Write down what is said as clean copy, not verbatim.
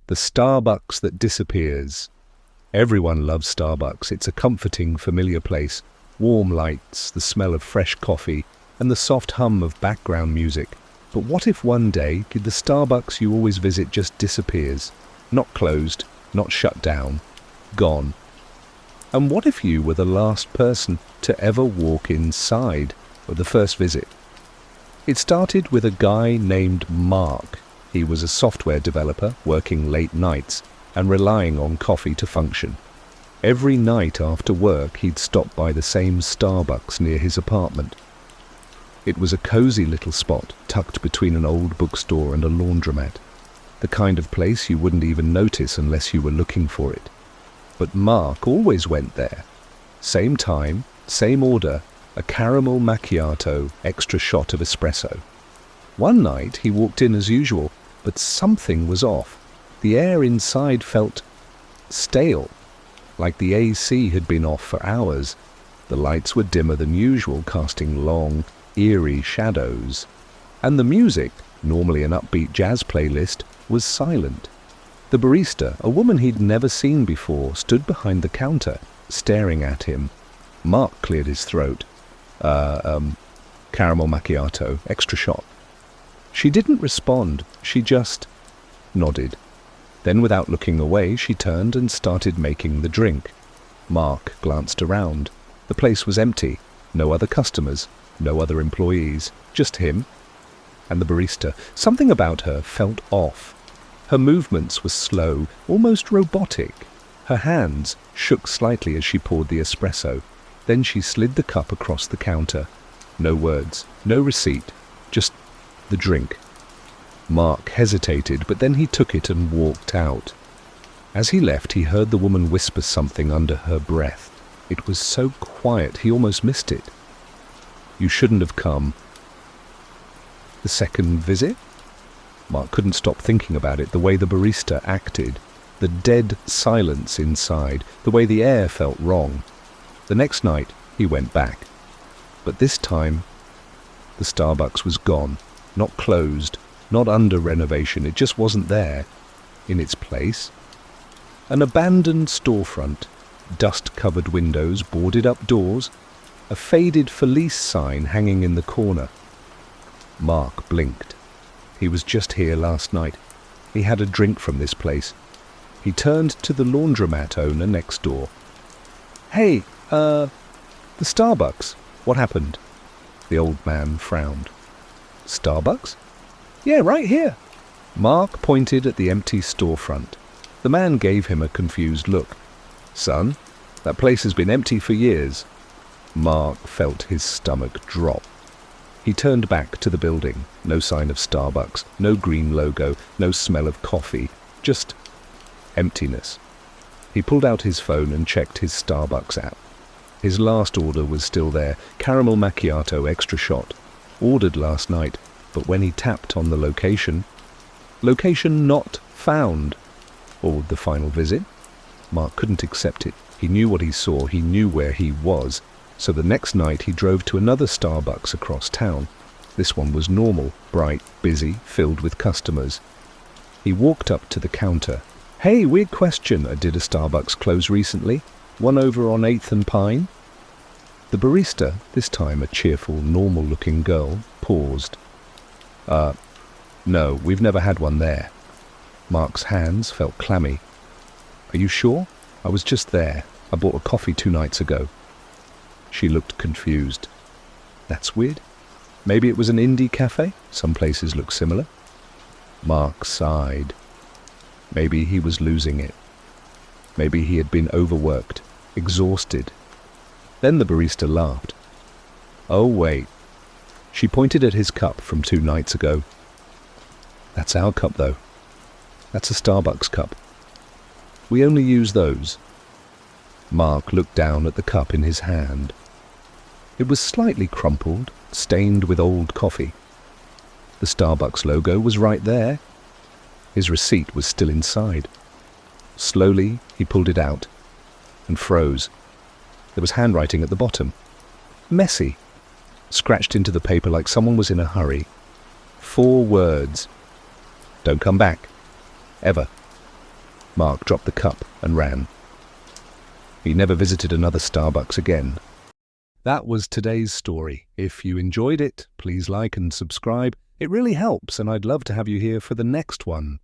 The Starbucks that disappears. Everyone loves Starbucks. It's a comforting, familiar place. Warm lights, the smell of fresh coffee, and the soft hum of background music. But what if one day the Starbucks you always visit just disappears? Not closed, not shut down, gone. And what if you were the last person to ever walk inside of the first visit? It started with a guy named Mark. He was a software developer working late nights and relying on coffee to function. Every night after work, he'd stop by the same Starbucks near his apartment. It was a cozy little spot tucked between an old bookstore and a laundromat, the kind of place you wouldn't even notice unless you were looking for it. But Mark always went there. Same time, same order, a caramel macchiato, extra shot of espresso. One night he walked in as usual, but something was off. The air inside felt stale, like the AC had been off for hours. The lights were dimmer than usual, casting long, eerie shadows. And the music, normally an upbeat jazz playlist, was silent. The barista, a woman he'd never seen before, stood behind the counter, staring at him. Mark cleared his throat. Caramel macchiato, extra shot. She didn't respond, she just nodded. Then, without looking away, she turned and started making the drink. Mark glanced around. The place was empty. No other customers, no other employees, just him and the barista. Something about her felt off. Her movements were slow, almost robotic. Her hands shook slightly as she poured the espresso. Then she slid the cup across the counter. No words, no receipt, just the drink. Mark hesitated, but then he took it and walked out. As he left, he heard the woman whisper something under her breath. It was so quiet he almost missed it. You shouldn't have come. The second visit? Mark couldn't stop thinking about it, the way the barista acted, the dead silence inside, the way the air felt wrong. The next night, he went back. But this time, the Starbucks was gone. Not closed, not under renovation, it just wasn't there, in its place. An abandoned storefront, dust-covered windows, boarded-up doors, a faded For Lease sign hanging in the corner. Mark blinked. He was just here last night. He had a drink from this place. He turned to the laundromat owner next door. "Hey, the Starbucks, what happened?" The old man frowned. "Starbucks?" "Yeah, right here." Mark pointed at the empty storefront. The man gave him a confused look. "Son, that place has been empty for years." Mark felt his stomach drop. He turned back to the building. No sign of Starbucks, no green logo, no smell of coffee, just emptiness. He pulled out his phone and checked his Starbucks app. His last order was still there, caramel macchiato, extra shot. Ordered last night, but when he tapped on the location not found. Or the final visit? Mark couldn't accept it. He knew what he saw, he knew where he was. So the next night he drove to another Starbucks across town. This one was normal, bright, busy, filled with customers. He walked up to the counter. "Hey, weird question. Did a Starbucks close recently? One over on 8th and Pine?" The barista, this time a cheerful, normal-looking girl, paused. No, we've never had one there." Mark's hands felt clammy. "Are you sure? I was just there. I bought a coffee 2 nights ago." She looked confused. "That's weird. Maybe it was an indie cafe? Some places look similar." Mark sighed. Maybe he was losing it. Maybe he had been overworked, exhausted. Then the barista laughed. "Oh, wait." She pointed at his cup from 2 nights ago. "That's our cup, though. That's a Starbucks cup. We only use those." Mark looked down at the cup in his hand. It was slightly crumpled, stained with old coffee. The Starbucks logo was right there. His receipt was still inside. Slowly, he pulled it out and froze. There was handwriting at the bottom. Messy. Scratched into the paper like someone was in a hurry. 4 words. "Don't come back. Ever." Mark dropped the cup and ran. He never visited another Starbucks again. That was today's story. If you enjoyed it, please like and subscribe. It really helps, and I'd love to have you here for the next one.